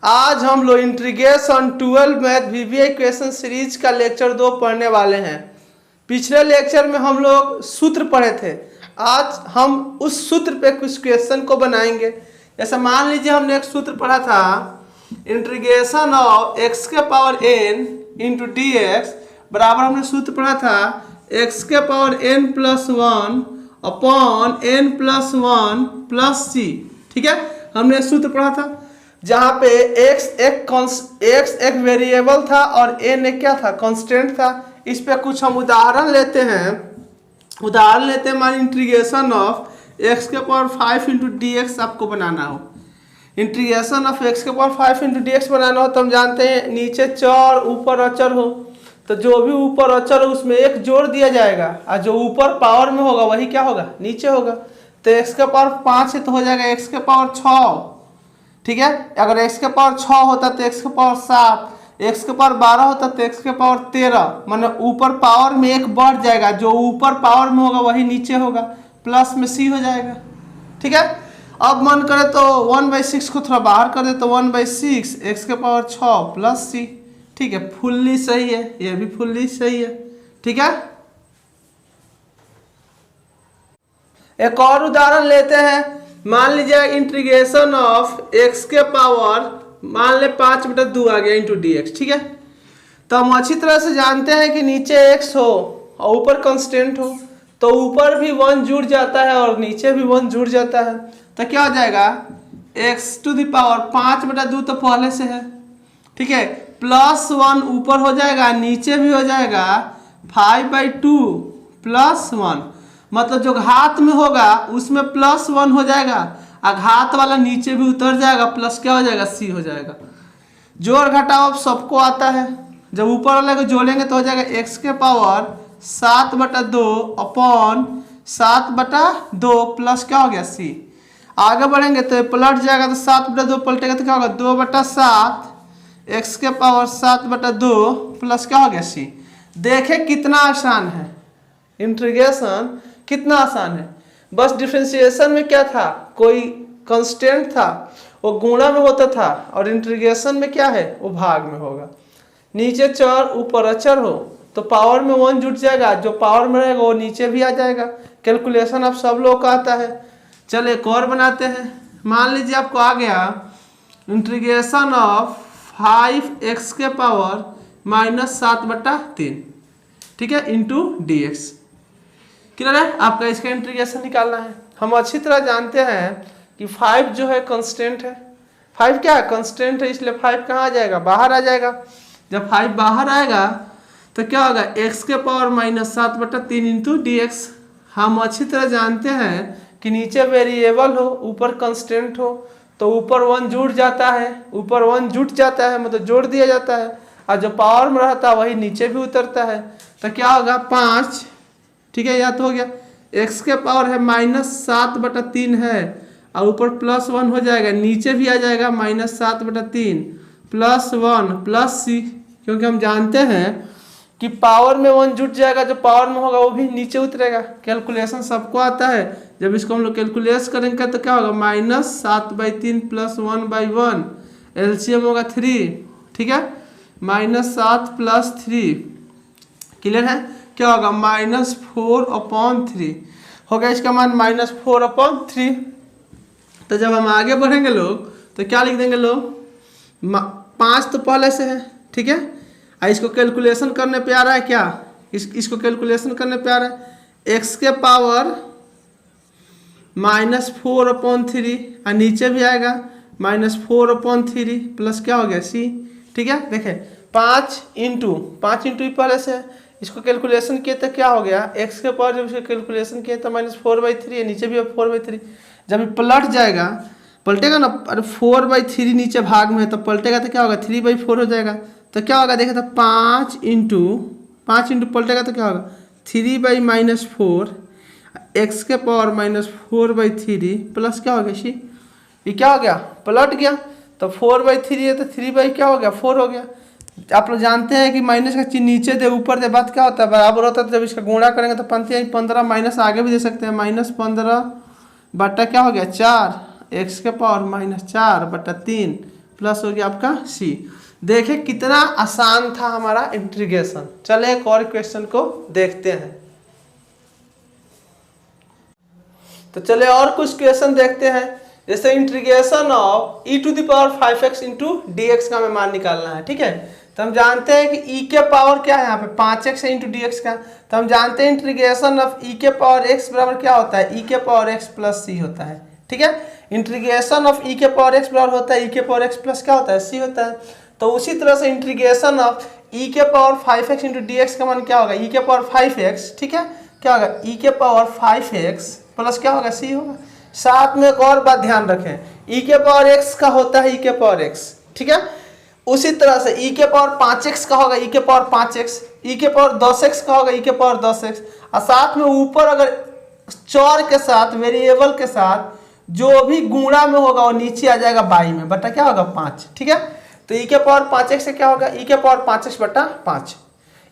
आज हम लोग integration 12 math VVI question series का लेक्चर 2 पढ़ने वाले हैं। पिछले लेक्चर में हम लोग सूत्र पढ़े थे। आज हम उस सूत्र पे कुछ क्वेश्चन को बनाएंगे। जैसे मान लीजिए हमने एक सूत्र पढ़ा था, इंटीग्रेशन ऑफ एक्स के power N into D x बराबर हमने सूत्र पढ़ा था एक्स के power N plus one upon N plus one plus C. ठीक है, हमने सूत्र पढ़ा था जहां पे x एक वेरिएबल था और n एक क्या था, कांस्टेंट था। इस पे कुछ हम उदाहरण लेते हैं। मान इंटीग्रेशन ऑफ x के पावर 5 इंटू डी एक्स आपको बनाना हो। इंटीग्रेशन ऑफ x के पावर 5 इंटू डी एक्स बनाना हो तो हम जानते हैं नीचे चर ऊपर अचर हो, तो जो भी ऊपर अचर हो उसमें एक जोड़ दिया जाएगा और जो ऊपर पावर में होगा वही क्या होगा, नीचे होगा। तो x के पावर 5 है तो हो जाएगा x के पावर 6। ठीक है, अगर x के पावर 6 होता तो x के पावर 7, x के पावर 12 होता तो x के पावर 13, मतलब ऊपर पावर में एक बढ़ जाएगा, जो ऊपर पावर में होगा वही नीचे होगा, प्लस में c हो जाएगा। ठीक है, अब मन करे तो 1/6 को थोड़ा बाहर कर दे तो 1/6 x के पावर 6 प्लस c। ठीक है, फुल्ली सही है, ये भी फुल्ली सही है। ठीक है, एक और उदाहरण लेते हैं। मान लीजिए इंटीग्रेशन ऑफ x के पावर मान ले 5/2 आ गया इंटू डी एक्स। ठीक है, तो हम अच्छी तरह से जानते हैं कि नीचे x हो और ऊपर कांस्टेंट हो तो ऊपर भी 1 जुड़ जाता है और नीचे भी 1 जुड़ जाता है। तो क्या हो जाएगा, x टू द पावर 5/2 तो पहले से है। ठीक है, प्लस 1 ऊपर हो जाएगा, नीचे भी हो जाएगा 5/2 प्लस 1, मतलब जो घात में होगा उसमें प्लस 1 हो जाएगा और घात वाला नीचे भी उतर जाएगा, प्लस क्या हो जाएगा, c हो जाएगा। जोड़ घटाव अब सबको आता है, जब ऊपर वाले को जोड़ेंगे तो हो जाएगा x के पावर 7/2 अपॉन 7/2 प्लस क्या हो गया c। आगे बढ़ेंगे तो पलट जाएगा तो 7/2 पलटेगा तो क्या होगा 2/7 x के पावर 7/2 प्लस क्या हो गया c। देखें कितना आसान है, इंटीग्रेशन कितना आसान है। बस डिफरेंशिएशन में क्या था, कोई कांस्टेंट था वो गुणा में होता था और इंटीग्रेशन में क्या है, वो भाग में होगा। नीचे चर ऊपर अचर हो तो पावर में 1 जुट जाएगा, जो पावर में रहेगा वो नीचे भी आ जाएगा। कैलकुलेशन आप सब लोग का आता है। चलिए एक और बनाते हैं। मान लीजिए आपको आ गया इंटीग्रेशन ऑफ 5x के पावर -7/3, ठीक है, इंटू डी एक्स। क्लियर है, आपका इसका इंटीग्रेशन निकालना है। हम अच्छी तरह जानते हैं कि 5 जो है कांस्टेंट है। 5 क्या है, कांस्टेंट है, इसलिए 5 कहाँ आ जाएगा, बाहर आ जाएगा। जब 5 बाहर आएगा तो क्या होगा, x के पावर -7/3 इंटू डी एक्स। हम अच्छी तरह जानते हैं कि नीचे वेरिएबल हो ऊपर कांस्टेंट हो तो ऊपर 1 जुड़ जाता है, ऊपर 1 जुट जाता है मतलब जोड़ दिया जाता है, और जो पावर में रहता है वही नीचे भी उतरता है। तो क्या होगा 5। ठीक है, या तो हो गया x के पावर है -7/3 है और ऊपर +1 हो जाएगा, नीचे भी आ जाएगा -7/3 प्लस 1 प्लस c, क्योंकि हम जानते हैं कि पावर में 1 जुट जाएगा, जो पावर में होगा वो भी नीचे उतरेगा। कैलकुलेशन सबको आता है। जब इसको हम लोग कैलकुलेट करेंगे तो क्या होगा -7/3 प्लस 1/1, एलसीएम होगा 3। ठीक है, -7 प्लस 3, क्लियर है, क्या होगा -4/3 हो गया। इसका मान -4/3। तो जब हम आगे बढ़ेंगे लोग तो क्या लिख देंगे लोग, 5 तो पहले से है। ठीक है, इसको कैलकुलेशन करने पे आ रहा है क्या, इसको कैलकुलेशन करने पे आ रहा है x के पावर -4/3 और नीचे भी आएगा -4/3 प्लस क्या हो गया c। ठीक है, देखें 5 इंटू ही पहले से है, इसको कैलकुलेशन किए तो क्या हो गया, x के पावर जब इसको कैलकुलेशन किए तो -4/3 है, नीचे भी 4/3। जब ये पलट जाएगा, पलटेगा ना, अरे 4/3 नीचे भाग में है तो पलटेगा तो क्या होगा 3/4 हो जाएगा। तो क्या होगा देखे तो 5 इंटू पलटेगा तो क्या होगा 3/-4 x के पावर -4/3 प्लस क्या हो गया सी। ये क्या हो गया, पलट गया तो 4/3 है तो 3 क्या हो गया 4 हो गया। आप लोग जानते हैं कि माइनस का चिन्ह नीचे दे ऊपर दे बात क्या होता है, बराबर होता है। तो जब इसका गुणा करेंगे तो 15 माइनस आगे भी दे सकते हैं, -15 बटा क्या हो गया 4 x के पावर -4/3 प्लस हो गया आपका सी। देखें कितना आसान था हमारा इंटीग्रेशन। चले एक और क्वेश्चन को देखते हैं। तो चले और कुछ क्वेश्चन देखते हैं। जैसे integration of e to the power 5x into D x का हमें मान निकालना है। ठीक है, तो हम जानते हैं कि e के पावर क्या है यहाँ पे 5x है इंटू डी एक्स का। तो हम जानते हैं इंटीग्रेशन ऑफ e के पावर x बराबर क्या होता है, e के पावर x प्लस c होता है। ठीक है, इंटीग्रेशन ऑफ e के पावर x बराबर होता है e के पावर x प्लस क्या होता है, c होता है। तो उसी तरह से इंटीग्रेशन ऑफ e के power 5x into D x का मान क्या होगा, e के पावर 5x। ठीक है, क्या होगा, e के पावर 5x प्लस क्या होगा, c होगा। साथ में एक और बात ध्यान रखें, e के पावर x का होता है e के पावर x। ठीक है, उसी तरह से e के पावर 5x का होगा e के पावर 5x, e के पावर 10x का होगा e के पावर 10x। और साथ में ऊपर अगर चर के साथ, वेरिएबल के साथ जो भी गुणा में होगा वो नीचे आ जाएगा बाई में, बटा क्या होगा 5। ठीक है, तो e के पावर 5x से क्या होगा, e के पावर 5x बटा 5।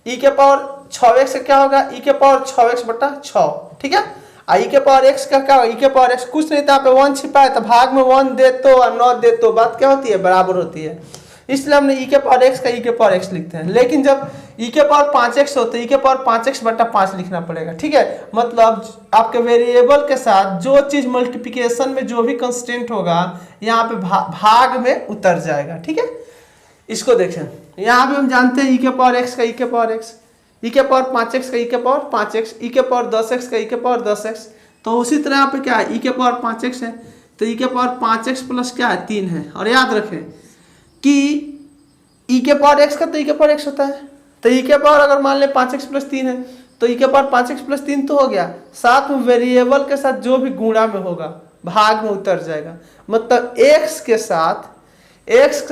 e के पावर 6x से क्या होगा, e के पावर 6x बटा 6। ठीक है, i के पावर x का क्या होगा, e के पावर x कुछ नहीं था, पे 1 छिपा है तो भाग में 1 दे तो और 9 दे तो बात क्या होती है, बराबर होती है। इसलिए हमने e के पावर x का e के पावर x लिखते हैं। लेकिन जब e के पावर 5x हो तो e के पावर 5x बटा 5 लिखना पड़ेगा। ठीक है, मतलब आपके वेरिएबल के साथ जो चीज मल्टीप्लिकेशन में जो भी कंस्टेंट होगा यहाँ पे भाग में उतर जाएगा। ठीक है, इसको देखें, यहाँ पे हम जानते हैं e के पावर x का e के पावर x, e के पावर 5x का e के पावर 5x, e के पावर 10x का e के पावर 10x। तो उसी तरह यहाँ पे क्या है, e के पावर 5x है तो e के पावर 5x प्लस क्या है 3 है। और याद रखें कि e के पावर x का तो e के पावर x होता है, तो e के पावर अगर मान ले 5x प्लस 3 है तो e के पावर 5x प्लस 3 तो हो गया। साथ में वेरिएबल के साथ जो भी गुणा में होगा भाग में उतर जाएगा, मतलब x के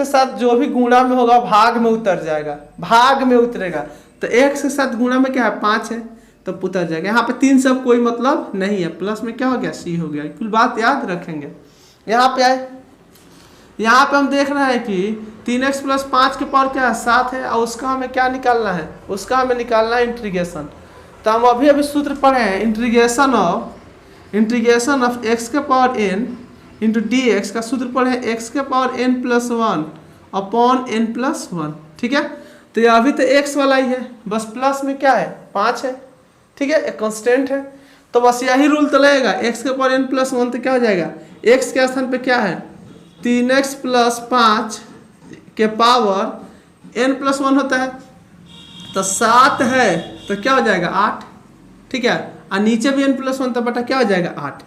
साथ जो भी गुणा में होगा भाग में उतर जाएगा, भाग में उतरेगा। तो x के साथ गुणा में क्या है 5 है तो उतर जाएगा। यहाँ पे 3 से कोई मतलब नहीं है, प्लस में क्या हो गया c हो गया। कुल बात याद रखेंगे। यहाँ पे आए, यहाँ पे हम देख रहे हैं कि 3x प्लस 5 के पावर क्या है 7 है और उसका हमें क्या निकालना है, उसका हमें निकालना है इंटीग्रेशन। तो हम अभी सूत्र पढ़े हैं, इंटीग्रेशन ऑफ x के power n into D x का सूत्र पढ़े हैं x के power n plus 1 upon n plus 1। ठीक है, तो ये अभी तो x वाला ही है, बस प्लस में क्या है 5 है। ठीक है, एक कांस्टेंट है, तो बस यही रूल चलेगा। x के पावर n प्लस 1 तो क्या हो जाएगा, x के स्थान पे क्या है 3x प्लस 5 के पावर n प्लस 1 होता है, तो 7 है तो क्या हो जाएगा 8। ठीक है, और नीचे भी n प्लस 1 तो बटा क्या हो जाएगा 8।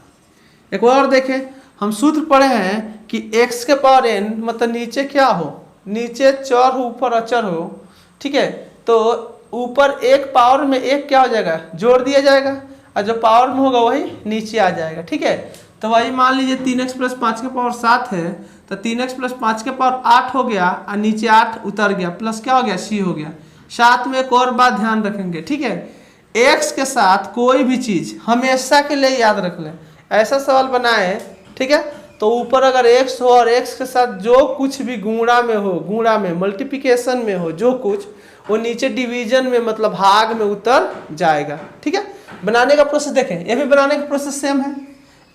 एक और देखें, हम सूत्र पढ़े हैं कि x के पावर n मतलब नीचे क्या हो, नीचे चर हो ऊपर अचर हो। ठीक है, तो ऊपर एक पावर में एक क्या हो जाएगा जोड़ दिया जाएगा और जो पावर में होगा वही नीचे आ जाएगा। ठीक है, तो वही मान लीजिए 3x प्लस 5 के पावर 7 है तो 3x प्लस 5 के पावर 8 हो गया और नीचे 8 उतर गया, प्लस क्या हो गया c हो गया। साथ में एक और बात ध्यान रखेंगे। ठीक है, x के साथ कोई भी चीज हमेशा के लिए याद रख लें, ऐसा सवाल बनाए। ठीक है, तो ऊपर अगर x हो और x के साथ जो कुछ भी गुणा में हो, गुणा में मल्टीप्लिकेशन में हो जो कुछ, वो नीचे डिवीजन में मतलब भाग में उतर जाएगा। ठीक है, बनाने का प्रोसेस देखें, ये भी बनाने का प्रोसेस सेम है।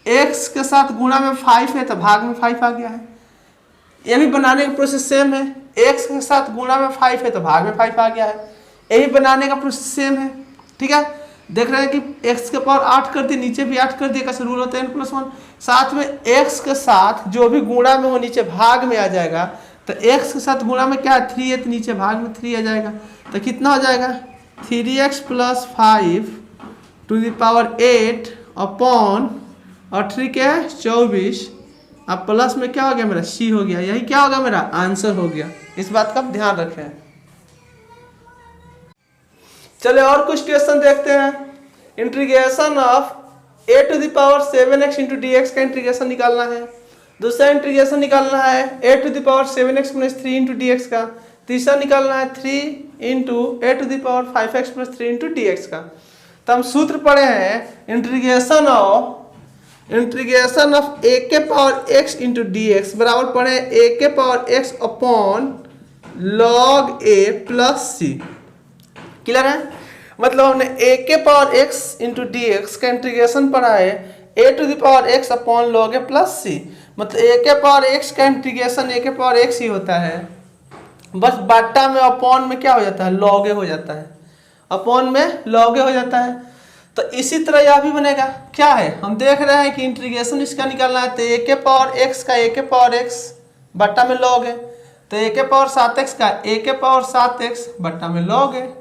x के साथ गुणा में 5 है तो भाग में 5 आ गया है। ये भी बनाने का प्रोसेस सेम है, x के साथ गुणा में 5 है तो भाग में 5 आ गया है। ये भी बनाने का प्रोसेस सेम है। ठीक है, देख रहे हैं कि x के पावर 8 कर दिए, नीचे भी 8 कर दिए, कैसे रूल होता है n प्लस 1। साथ में x के साथ जो भी गुणा में हो नीचे भाग में आ जाएगा, तो x के साथ गुणा में क्या है 3 है तो नीचे भाग में 3 आ जाएगा। तो कितना हो जाएगा 3x plus 5 to the power 8 upon और 3 क्या है 24, अब प्लस में क्या हो गया मेरा c हो गया। यही क्या होगा मेरा आंसर हो गया। इस बात का ध्यान रखें। चले और कुछ क्वेश्चन देखते हैं। Integration of a to the power 7x into D x का इंटीग्रेशन निकालना है। दूसरा इंटीग्रेशन निकालना है a to the power 7x plus 3 into D x का। तीसरा निकालना है 3 into a to the power 5x plus 3 into D x का। तो हम सूत्र पढ़े हैं इंटीग्रेशन ऑफ a के power x into D x बराबर पढ़े a के power x upon log a plus c। Clear है, मतलब हमने a के power x into D x का इंटीग्रेशन पढ़ा है a to the power x upon log a plus c। मतलब ए के पावर एक्स का इंटीग्रेशन ए के पावर एक्स ही होता है, बस बट्टा में अपॉन में क्या हो जाता है, लॉग ए हो जाता है, अपॉन में लॉग ए हो जाता है। तो इसी तरह यह भी बनेगा, क्या है हम देख रहे हैं कि इंटीग्रेशन इसका निकालना है, तो ए के पावर एक्स का ए के पावर एक्स बट्टा में लॉग है, तो ए के पावर 7x का ए के पावर 7x बट्टा में लॉग है,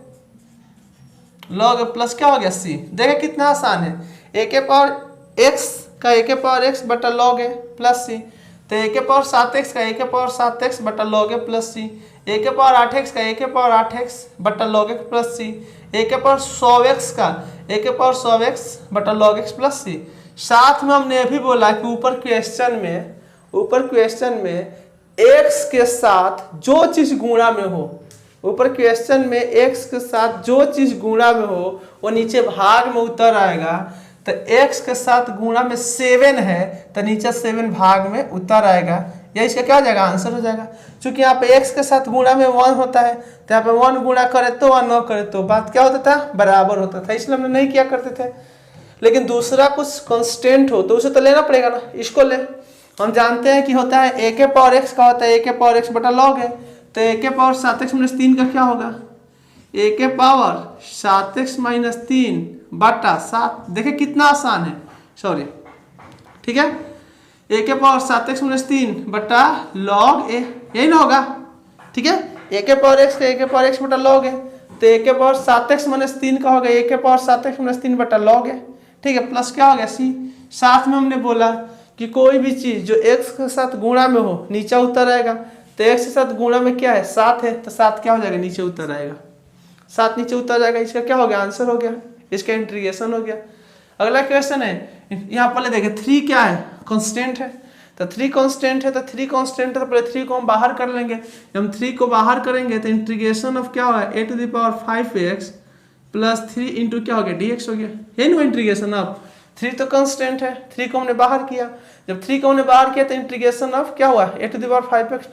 लॉग प्लस क्या हो गया सी। देखें कितना आसान है, ए के पावर एक्स का ए के पावर एक्स बटा लॉग है प्लस सी, तो ए के पावर 7x का ए के पावर 7x बटा लॉग है प्लस सी, ए के पावर 8x का ए के पावर 8x बटा लॉग एक्स प्लस सी, ए के पावर 100x का ए के पावर 100x बटा लॉग एक्स प्लस सी। साथ में हमने ये भी बोला कि ऊपर क्वेश्चन में x के साथ जो चीज गुणा में हो, ऊपर क्वेश्चन में x के साथ जो चीज गुणा में हो वो नीचे भाग में उतर आएगा। तो x के साथ गुणा में 7 है तो नीचे 7 भाग में उतर आएगा, या इसका क्या हो जाएगा, आंसर हो जाएगा। क्योंकि यहाँ पे x के साथ गुणा में 1 होता है, तो यहाँ पे 1 गुणा करे तो 1 न करे तो बात क्या होता था, बराबर होता था, इसलिए हमने नहीं किया करते थे। लेकिन दूसरा कुछ कांस्टेंट हो तो उसे तो लेना पड़ेगा ना, इसको ले। हम जानते हैं कि होता है ए के पावर एक्स का होता है ए के पावर एक्स बटा लॉग है, तो ए के पावर 7x - 3 का क्या होगा, ए के पावर 7x - 3 बटा 7। देखिए कितना आसान है, सॉरी ठीक है, ए के पावर 7x - 3 बटा लॉग ए, यही ना होगा, ठीक है। ए के पावर एक्स का ए के पावर एक्स बटा लॉग है, तो ए के पावर 7x - 3 का होगा ए के पावर 7x - 3 बटा लॉग है, ठीक है, प्लस क्या हो गया सी। साथ में हमने बोला कि कोई भी चीज जो x के साथ गुणा में हो नीचे उतर आएगा, तो x के साथ गुणा में क्या है 7 है, तो 7 क्या हो जाएगा, नीचे उतर आएगा, 7 नीचे उतर जाएगा, इसका क्या हो गया, आंसर हो गया, इसका इंटीग्रेशन हो गया। अगला क्वेश्चन है, यहाँ पहले देखें 3 क्या है, कांस्टेंट है, तो 3 कांस्टेंट है, तो 3 कांस्टेंट है तो पहले 3 को हम बाहर कर लेंगे। जब हम 3 को बाहर करेंगे तो इंटीग्रेशन ऑफ क्या होगा, a⁵ x + 3 इंटू क्या हो गया, dx हो गया, यही ना इंटीग्रेशन ऑफ। 3 तो कांस्टेंट है, 3 को हमने बाहर किया, जब 3 को हमने बाहर किया तो इंटीग्रेशन ऑफ क्या हुआ, a⁵ x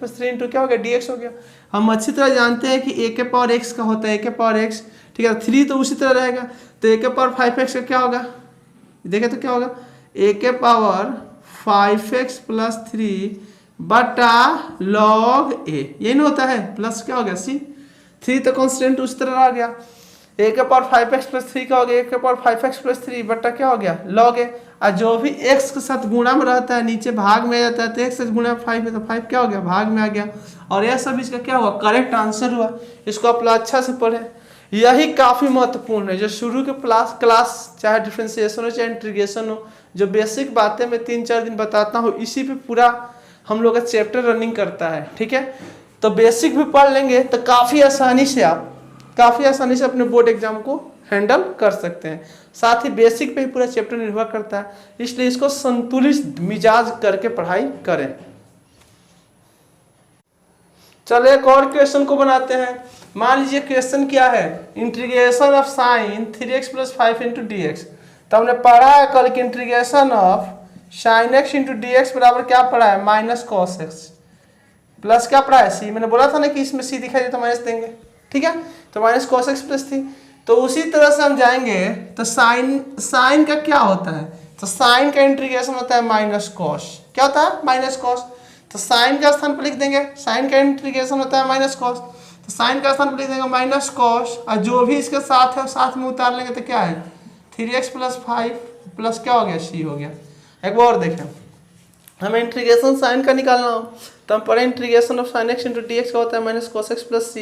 + 3 इंटू क्या हो गया, dx हो गया। हम अच्छी तरह जानते हैं कि a के पावर x का होता है a के पावर x, ठीक है, 3 तो उसी तरह रहेगा, तो a⁵x का क्या होगा, देखें तो क्या होगा, a⁵ + 3 बटा लॉग a, यही ना होता है, प्लस क्या हो गया सी। 3 तो कांस्टेंट उस तरह आ गया, a⁵x + 3 का हो गया a⁵x + 3 बटा क्या हो गया, लॉग ए। और जो भी x के साथ गुणा में रहता है नीचे भाग में आ जाता है, तो x से गुणा 5 है तो 5 क्या हो गया, भाग में आ गया, और यह सब इसका क्या हुआ, करेक्ट आंसर हुआ। इसको आप अच्छा से पढ़े, यही काफी महत्वपूर्ण है। जो शुरू के क्लास चाहे डिफरेंशिएशन हो चाहे इंटीग्रेशन हो, जो बेसिक बातें मैं 3-4 दिन बताता हूँ, इसी पे पूरा हम लोग का चैप्टर रनिंग करता है, ठीक है। तो बेसिक भी पढ़ लेंगे तो काफी आसानी से अपने बोर्ड एग्जाम को हैंडल कर सकते हैं। साथ ही बेसिक पे ही पूरा चैप्टर निर्भर करता है, इसलिए इसको संतुलित मिजाज करके पढ़ाई करें। चलो एक और क्वेश्चन को बनाते हैं। मान लीजिए क्वेश्चन क्या है, integration of sin 3x + 5 × dx। तो हमने पढ़ा है कल कि integration of sin x × dx बराबर क्या पढ़ा है, -cos x, प्लस क्या पढ़ा है सी। मैंने बोला था ना कि इसमें सी दिखाई दे तो माइनस देंगे, ठीक है, तो -cos x + 3। तो उसी तरह से हम जाएंगे तो साइन का क्या होता है, तो साइन का इंटीग्रेशन होता है -cos, क्या होता है, -cos। तो साइन का स्थान पर लिख देंगे, साइन का इंटीग्रेशन होता है -cos, तो साइन का स्थान पर लिख देंगे -cos, और जो भी इसके साथ है साथ में उतार लेंगे तो क्या है 3x + 5 प्लस क्या हो गया, सी हो गया। एक बार और देखें, हमें इंटीग्रेशन साइन का निकालना हो तो हम पढ़े integration of sin x × dx का होता है -cos x + c।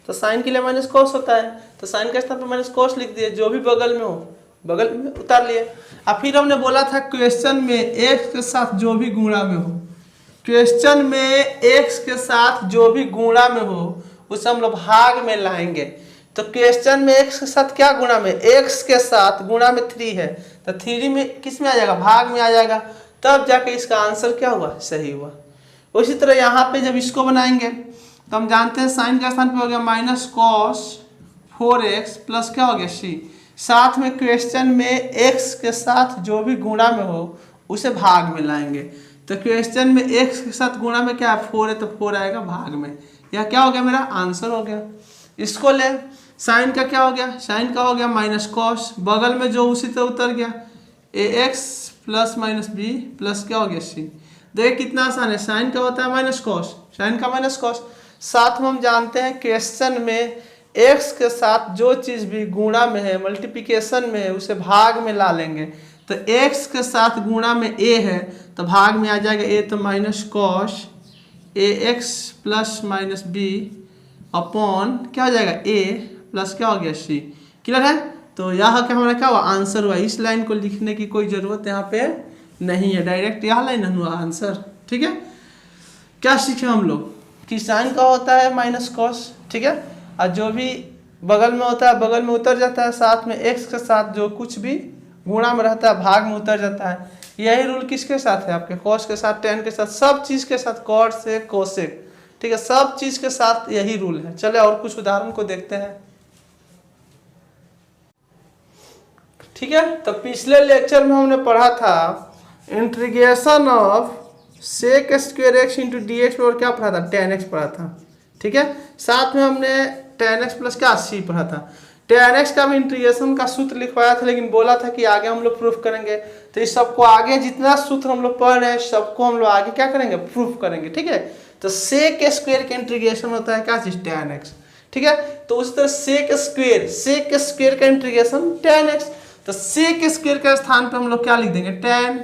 तो साइन के लिए -cos होता है, तो साइन का स्थान पर -cos लिख दिए, जो भी बगल में हो बगल में उतार लिए। और फिर हमने बोला था क्वेश्चन में x के साथ जो भी गुणा में हो, क्वेश्चन में x के साथ जो भी गुणा में हो उसे हम लोग भाग में लाएंगे। तो क्वेश्चन में x के साथ क्या गुणा में, x के साथ गुणा में 3 है, तो 3 में किस में आ जाएगा, भाग में आ जाएगा, तब जाके इसका आंसर क्या हुआ, सही हुआ। उसी तरह यहाँ पे जब इसको बनाएंगे तो हम जानते हैं साइन का स्थान पे हो गया -cos 4x प्लस क्या हो गया c। साथ में क्वेश्चन में x के साथ जो भी गुणा में हो उसे भाग में लाएंगे। तो क्वेश्चन में x के साथ गुणा में क्या है, 4 है, तो 4 आएगा भाग में, यह क्या हो गया, मेरा आंसर हो गया। इसको ले, साइन का क्या हो गया, साइन का हो गया -cos, बगल में जो उसी तरह उतर गया ax + -b प्लस क्या हो गया c। देखिए कितना आसान है, साइन का होता है माइनस कॉस, साइन का माइनस कॉस। साथ में हम जानते हैं क्वेश्चन में एक्स के साथ जो चीज़ भी गुणा में है, मल्टीप्लिकेशन में है, उसे भाग में ला लेंगे। तो एक्स के साथ गुणा में ए है तो भाग में आ जाएगा ए, तो minus cos A X plus minus B upon क्या हो जाएगा ए प्लस क्या हो गया सी। क्लियर है? तो यह क्या हमारा क्या हुआ, आंसर हुआ। इस लाइन को लिखने की कोई ज़रूरत यहाँ पे नहीं है, डायरेक्ट यह लाइन हुआ आंसर। ठीक है, क्या सीखे हम लोग कि साइन का होता है माइनस कॉस, ठीक है, और जो भी बगल में होता है बगल में उतर जाता है, साथ में एक्स के साथ जो कुछ भी गुणा में रहता है भाग में उतर जाता है। यही रूल किसके साथ है आपके, कॉस के साथ, टेन के साथ, सब चीज़ के साथ, कॉट से कोसेक, ठीक है, सब चीज़ के साथ यही रूल है। चले और कुछ उदाहरण को देखते हैं। ठीक है, तो पिछले लेक्चर में हमने पढ़ा था integration of sec square x into D x और क्या पढ़ा था, टेन एक्स पढ़ा था। ठीक है, साथ में हमने टेन एक्स प्लस क्या सी पढ़ा था। टेन एक्स का भी इंटीग्रेशन का सूत्र लिखवाया था, लेकिन बोला था कि आगे हम लोग प्रूफ करेंगे। तो इस सबको आगे जितना सूत्र हम लोग पढ़ रहे हैं सबको हम लोग आगे क्या करेंगे, प्रूफ करेंगे। ठीक है, तो सेक स्क्वायर का इंटीग्रेशन होता है क्या चीज, टेन एक्स। ठीक है, तो उस तरह सेक स्क्वायर का इंटीग्रेशन टेन एक्स। तो सेक स्क्वायर के स्थान पे हम लोग क्या लिख देंगे, टेन।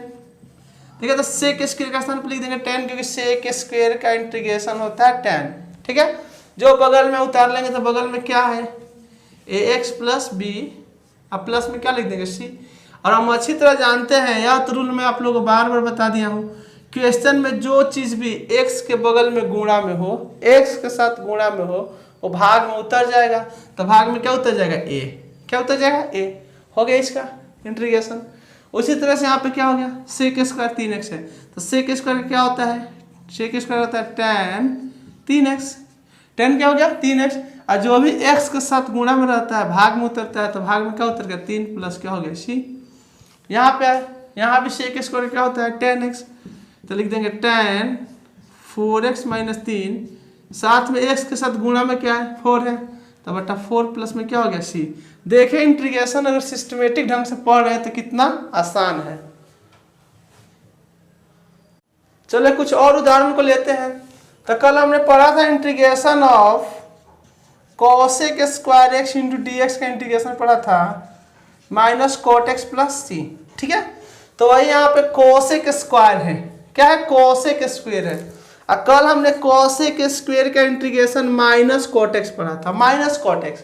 ठीक है, तो सेक स्क्वायर का स्थान पे लिख देंगे टेन, क्योंकि सेक स्क्वायर का इंटीग्रेशन होता है टेन। ठीक है, जो बगल में उतार लेंगे तो बगल में क्या है, ए एक्स प्लस बी, अब प्लस में क्या लिख देंगे सी। और हम अच्छी तरह जानते हैं, यह तो रूल मैं आप लोगों को बार बार बता दिया हूँ, क्वेश्चन में जो चीज़ भी एक्स के बगल में गुणा में हो, एक्स के साथ गुणा में हो, वो भाग में उतर जाएगा। तो भाग में क्या उतर जाएगा, ए, क्या उतर जाएगा, ए। हो गया इसका इंटीग्रेशन। उसी तरह से यहाँ पे क्या हो गया, सेक स्क्वायर तीन एक्स है, तो सेक स्क्वायर क्या होता है, सेक स्क्वायर होता है टेन तीन एक्स। टेन क्या हो गया, तीन एक्स, और जो भी एक्स के साथ गुणा में रहता है भाग में उतरता है, तो भाग में क्या उतर गया, तीन प्लस क्या हो गया सी। यहाँ पे यहाँ भी सेक स्क्वायर क्या होता है, टेन एक्स, तो लिख देंगे टेन फोर एक्स माइनस तीन, साथ में एक्स के साथ गुणा में क्या है, फोर है, तो बटा फोर प्लस में क्या हो गया सी। देखें इंटीग्रेशन अगर सिस्टमेटिक ढंग से पढ़ रहे हैं तो कितना आसान है। चलिए कुछ और उदाहरण को लेते हैं। तो कल हमने पढ़ा था integration of cosec square x into D x का इंटीग्रेशन पढ़ा था minus cot x plus C. ठीक है, तो वही यहाँ पे कॉसेक स्क्वायर है, क्या है, कॉसेक स्क्वायर है। और कल हमने कॉसेक स्क्वायर का इंटीग्रेशन माइनस कॉट एक्स पढ़ा था, माइनस कॉट एक्स।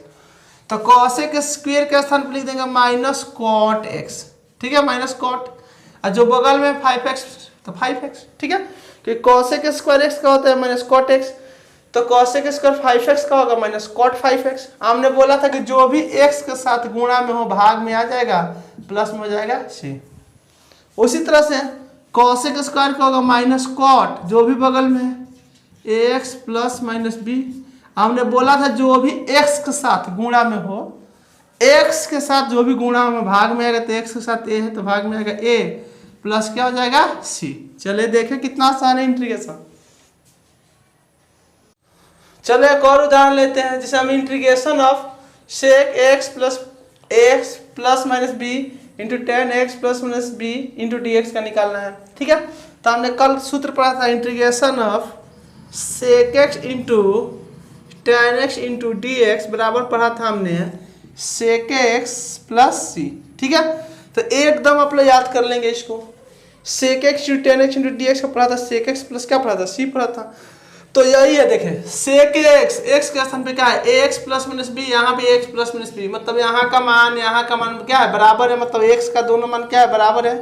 तो कॉसेक स्क्वायर के स्थान पर लिख देंगे माइनस कॉट एक्स। ठीक है, माइनस कॉट, और जो बगल में 5x तो 5x। ठीक है, क्योंकि कॉसेक स्क्वायर एक्स का होता है माइनस कॉट एक्स, तो कॉसेक स्क्वायर 5x का होगा माइनस कॉट 5x। हमने बोला था कि जो भी x के साथ गुणा में हो भाग में आ जाएगा, प्लस में हो जाएगा सी। उसी तरह से कॉसेक स्क्वायर का होगा माइनस कॉट, जो भी बगल में है ax प्लस माइनस बी। हमने बोला था जो भी x के साथ गुणा में हो, x के साथ जो भी गुणा में भाग में आएगा, तो x के साथ a है तो भाग में आएगा a प्लस क्या हो जाएगा c। चले देखें कितना आसान है इंटीग्रेशन। चलो एक और उदाहरण लेते हैं, जिसे हम integration of sec x plus minus b into tan x plus minus b into D x का निकालना है। ठीक है, तो हमने कल सूत्र पढ़ा था integration of sec x into tan x into D x बराबर पढ़ा था हमने सेक एक्स प्लस सी। ठीक है, तो एकदम आप लोग याद कर लेंगे इसको। Sec x into tan x into D x का पढ़ा था, सेक एक्स प्लस क्या पढ़ा था, सी पढ़ा था। तो यही है, देखें सेक एक्स, एक्स के स्थान पे क्या है, एक्स प्लस माइनस बी, यहाँ पे एक्स प्लस माइनस बी, मतलब यहाँ का मान क्या है, बराबर है, मतलब एक्स का दोनों मान क्या है, बराबर है।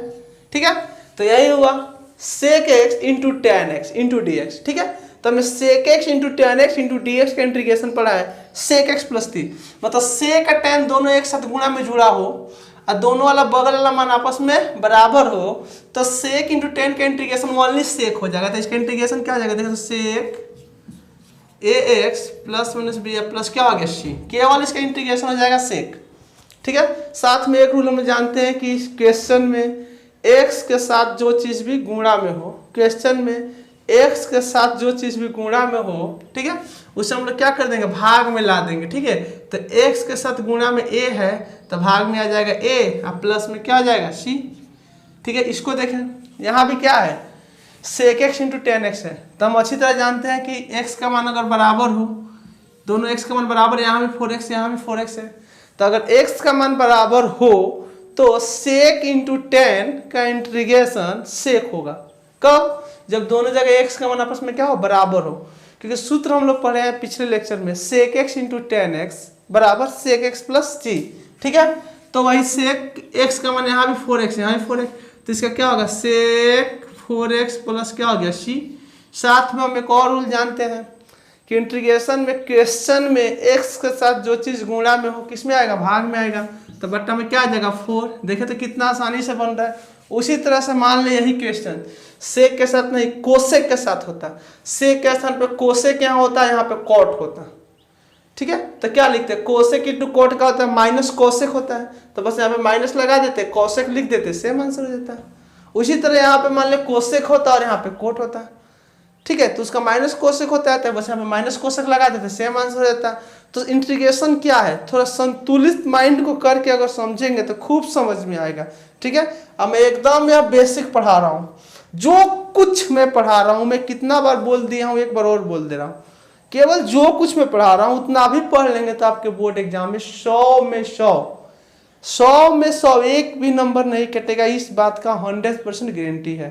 ठीक है, तो यही हुआ sec x into tan x into D x. ठीक है, तो हमने sec x into tan x into D x का इंटीग्रेशन पढ़ा है सेक एक्स प्लस टी, मतलब सेक का टेन दोनों एक साथ गुणा में जुड़ा हो और दोनों वाला बगल वाला मान आपस में बराबर हो, तो सेक इंटू टेन का इंटीग्रेशन ओनली सेक हो जाएगा। तो इसका इंटीग्रेशन क्या हो जाएगा, देखो sec A X plus minus B plus क्या हो गया सी, केवल इसका इंटीग्रेशन हो जाएगा सेक। ठीक है, साथ में एक रूल हम जानते हैं कि क्वेश्चन में एक्स के साथ जो चीज़ भी गुणा में हो, क्वेश्चन में एक्स के साथ जो चीज़ भी गुणा में हो, ठीक है, उसे हम लोग क्या कर देंगे, भाग में ला देंगे। ठीक है, तो एक्स के साथ गुणा में ए है तो भाग में आ जाएगा ए और प्लस में क्या आ जाएगा सी। ठीक है, इसको देखें, यहाँ भी क्या है, sec x into tan x है। तो हम अच्छी तरह जानते हैं कि एक्स का मान अगर बराबर हो, दोनों एक्स का मान बराबर, यहाँ भी 4x यहाँ भी 4x है, तो अगर एक्स का मान बराबर हो तो सेक इंटू टेन का इंटीग्रेशन सेक होगा। कब? जब दोनों जगह एक्स का मान आपस में क्या हो, बराबर हो। क्योंकि सूत्र हम लोग पढ़े हैं पिछले लेक्चर में, sec x into tan x बराबर सेक एक्स प्लस जी। ठीक है, तो वही सेक एक्स का मान यहाँ भी 4x यहाँ भी 4x, तो इसका क्या होगा, सेक 4x प्लस क्या हो गया सी। साथ में हम एक और रूल जानते हैं कि इंटीग्रेशन में क्वेश्चन में एक्स के साथ जो चीज गुणा में हो किस में आएगा, भाग में आएगा, तो बट्टा में क्या आ जाएगा 4। देखे तो कितना आसानी से बन रहा है। उसी तरह से मान ले यही क्वेश्चन सेक के साथ नहीं कोसेक के साथ होता, सेक के स्थान पे कोसेक यहाँ होता है, यहाँ पे कॉट होता। ठीक है, तो क्या लिखते हैं, कोसेक इंटू कॉट का होता है माइनस कोसेक होता है, तो बस यहाँ पे माइनस लगा देते, कोसेक लिख देते, सेम आंसर हो जाता है। उसी तरह यहाँ पे मान ले कोसेक होता और यहाँ पे कोट होता है। ठीक है, तो उसका माइनस कोसेक होता है, तो बस यहाँ पे माइनस कोसेक लगा देते, सेम आंसर हो जाता है। तो इंटीग्रेशन क्या है, थोड़ा संतुलित माइंड को करके अगर समझेंगे तो खूब समझ में आएगा। ठीक है, अब मैं एकदम यह बेसिक पढ़ा रहा हूँ, जो कुछ मैं पढ़ा रहा हूँ, मैं कितना बार बोल दिया हूँ, एक बार और बोल दे रहा हूँ, केवल जो कुछ मैं पढ़ा रहा हूँ उतना भी पढ़ लेंगे तो आपके बोर्ड एग्जाम में 100 में 100 एक भी नंबर नहीं कटेगा, इस बात का 100% गारंटी है।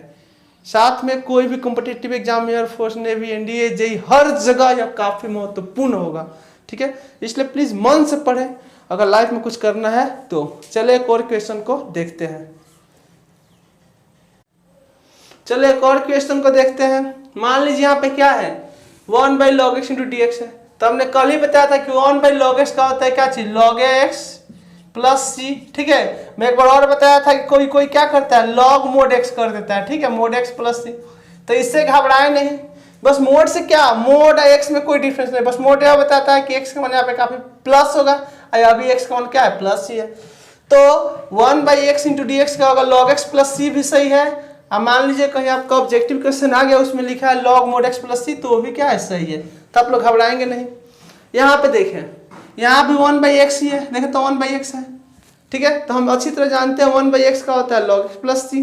साथ में कोई भी competitive exam, air force, navy, NDA, JE, हर जगह यह काफी महत्वपूर्ण होगा। ठीक है, इसलिए प्लीज मन से पढ़ें अगर लाइफ में कुछ करना है तो। चले एक और क्वेश्चन को देखते हैं। चलो एक और क्वेश्चन को देखते हैं। मान लीजिए यहाँ पे क्या है, 1/log x into D x है। तो हमने कल ही बताया था कि 1/log x का होता है क्या चीज, log x प्लस सी। ठीक है, मैं एक बार और बताया था कि कोई क्या करता है, log mod x कर देता है। ठीक है, mod x प्लस सी, तो इससे घबराए नहीं, बस मोड से क्या, मोड x में कोई डिफरेंस नहीं, बस मोड यह बताता है कि x का मान यहाँ पे काफी प्लस होगा, अभी x का मान क्या है, प्लस सी है। तो 1/x इंटू डी एक्स का होगा log x प्लस सी, भी सही है। अब मान लीजिए कहीं आपका ऑब्जेक्टिव क्वेश्चन आ गया, उसमें लिखा है log mod x प्लस सी, तो वो भी क्या है, सही है, तो आप लोग घबराएंगे नहीं। यहाँ पे देखें, यहाँ भी 1/x ही है, देखें तो 1/x है। ठीक है, तो हम अच्छी तरह जानते हैं 1/x का होता है log x प्लस सी,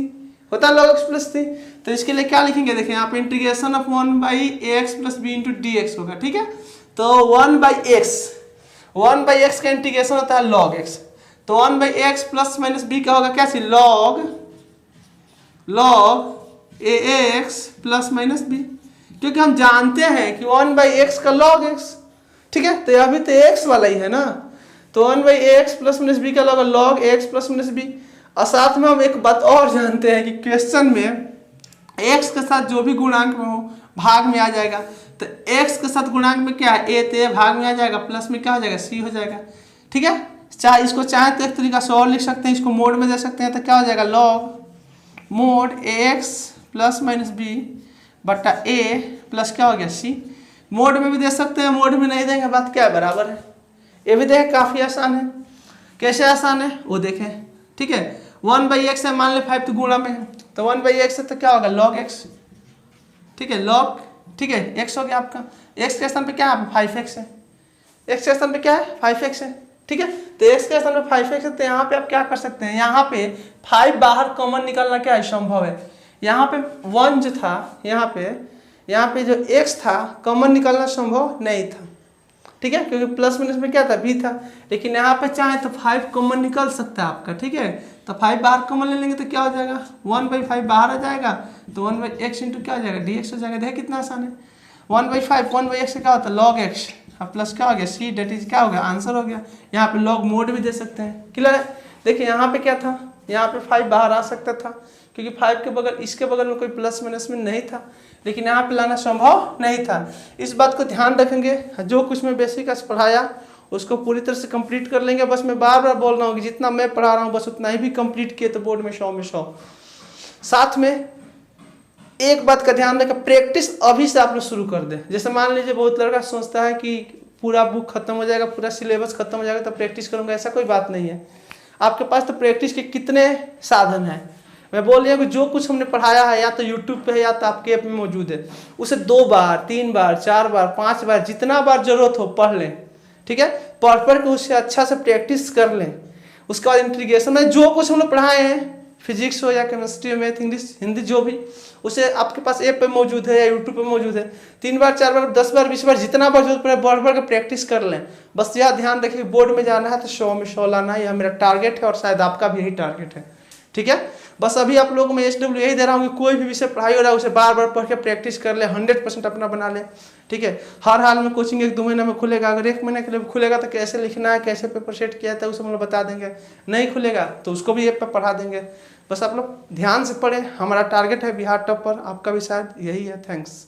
होता है log x प्लस सी। तो इसके लिए क्या लिखेंगे, देखें यहाँ पे integration of 1/ax plus b into D x होगा। ठीक है, तो 1/x का इंटीग्रेशन होता है log x, तो 1/x प्लस माइनस b का होगा क्या चीज, log ax plus minus b, क्योंकि हम जानते हैं कि 1/x का log x। ठीक है, तो यह भी तो x वाला ही है ना, तो 1/ax प्लस माइनस b का log ax plus minus b। और साथ में हम एक बात और जानते हैं कि क्वेश्चन में x के साथ जो भी गुणांक में हो भाग में आ जाएगा, तो x के साथ गुणांक में क्या है, a, तो a भाग में आ जाएगा, प्लस में क्या हो जाएगा, c हो जाएगा। ठीक है, चाहे इसको चाहे तो एक तरीका से और लिख सकते हैं, इसको मोड में दे सकते हैं, तो क्या हो जाएगा, log mode ax plus minus b बटा a प्लस क्या हो गया c। मोड में भी दे सकते हैं, मोड में नहीं देंगे बात क्या है, बराबर है। ये भी देखें काफी आसान है। कैसे आसान है वो देखें। ठीक है, 1/x है, मान ले 5 तो गुणा में है, तो 1/x है तो क्या होगा, log x। ठीक है, log, ठीक है, x हो गया आपका, x के स्थान पे क्या है, 5x है, x के स्थान पे क्या है, 5x है। ठीक है, तो x के स्थान पे 5x है, तो यहाँ पे आप क्या कर सकते हैं, यहाँ पे 5 बाहर कॉमन निकालना क्या है, संभव है। यहाँ पे 1 जो था, यहाँ पे जो x था कॉमन निकालना संभव नहीं था। ठीक है, क्योंकि प्लस माइनस में क्या था, b था, लेकिन यहाँ पे चाहे तो 5 कॉमन निकल सकता है आपका। ठीक है, तो 5 बाहर कॉमन ले लेंगे तो क्या हो जाएगा, 1/5 बाहर आ जाएगा, तो 1/x इंटू क्या हो जाएगा, dx हो जाएगा। देखिए कितना आसान है, 1/5 1/x से क्या होता है, log x, अब प्लस क्या हो गया, c, डेट इज क्या हो गया, आंसर हो गया। यहाँ पे log मोड भी दे सकते हैं। क्लियर है, देखिए यहाँ पे क्या था, यहाँ पे 5 बाहर आ सकता था, क्योंकि 5 के बगल, इसके बगल में कोई प्लस माइनस में नहीं था, लेकिन यहाँ पे लाना संभव नहीं था। इस बात को ध्यान रखेंगे, जो कुछ मैं बेसिक पढ़ाया उसको पूरी तरह से कंप्लीट कर लेंगे। बस मैं बार बार बोल रहा हूँ कि जितना मैं पढ़ा रहा हूँ बस उतना ही भी कंप्लीट किए तो बोर्ड में 100 में 100। साथ में एक बात का ध्यान रखें, प्रैक्टिस अभी से आप लोग शुरू कर दें। जैसे मान लीजिए बहुत लड़का सोचता है कि पूरा बुक खत्म हो जाएगा, पूरा सिलेबस खत्म हो जाएगा तो प्रैक्टिस करूंगा, ऐसा कोई बात नहीं है। आपके पास तो प्रैक्टिस के कितने साधन हैं। मैं बोल रही हूँ कि जो कुछ हमने पढ़ाया है या तो यूट्यूब पे है या तो आपके ऐप में मौजूद है, उसे 2 बार 3 बार 4 बार 5 बार जितना बार जरूरत हो पढ़ लें। ठीक है, पढ़ के उससे अच्छा से प्रैक्टिस कर लें। उसके बाद इंटीग्रेशन में जो कुछ हम लोग पढ़ाए हैं फिजिक्स हो या केमिस्ट्री, मैथ, इंग्लिश, हिंदी, जो भी, उसे आपके पास ऐप पे मौजूद है या यूट्यूब पे मौजूद है। 3 बार 4 बार 10 बार 20 बार जितना बार जरूरत पड़े बढ़ बढ़ के प्रैक्टिस कर लें। बस यह ध्यान रखिए बोर्ड में जाना है तो 100 में 100 लाना है, यह मेरा टारगेट है और शायद आपका भी यही टारगेट है। ठीक है, बस अभी आप लोगों को मैं SW यही दे रहा हूँ कि कोई भी विषय पढ़ाई हो रहा है उसे बार बार पढ़ के प्रैक्टिस कर ले, 100% अपना बना ले। ठीक है, हर हाल में कोचिंग 1-2 महीने में खुलेगा। अगर 1 महीने के लिए खुलेगा तो कैसे लिखना है, कैसे पेपर सेट किया था, उसे हम लोग बता देंगे। नहीं खुलेगा तो उसको भी ऐप पर पढ़ा देंगे। बस आप लोग ध्यान से पढ़ें, हमारा टारगेट है बिहार टॉपर, आपका भी शायद यही है। थैंक्स।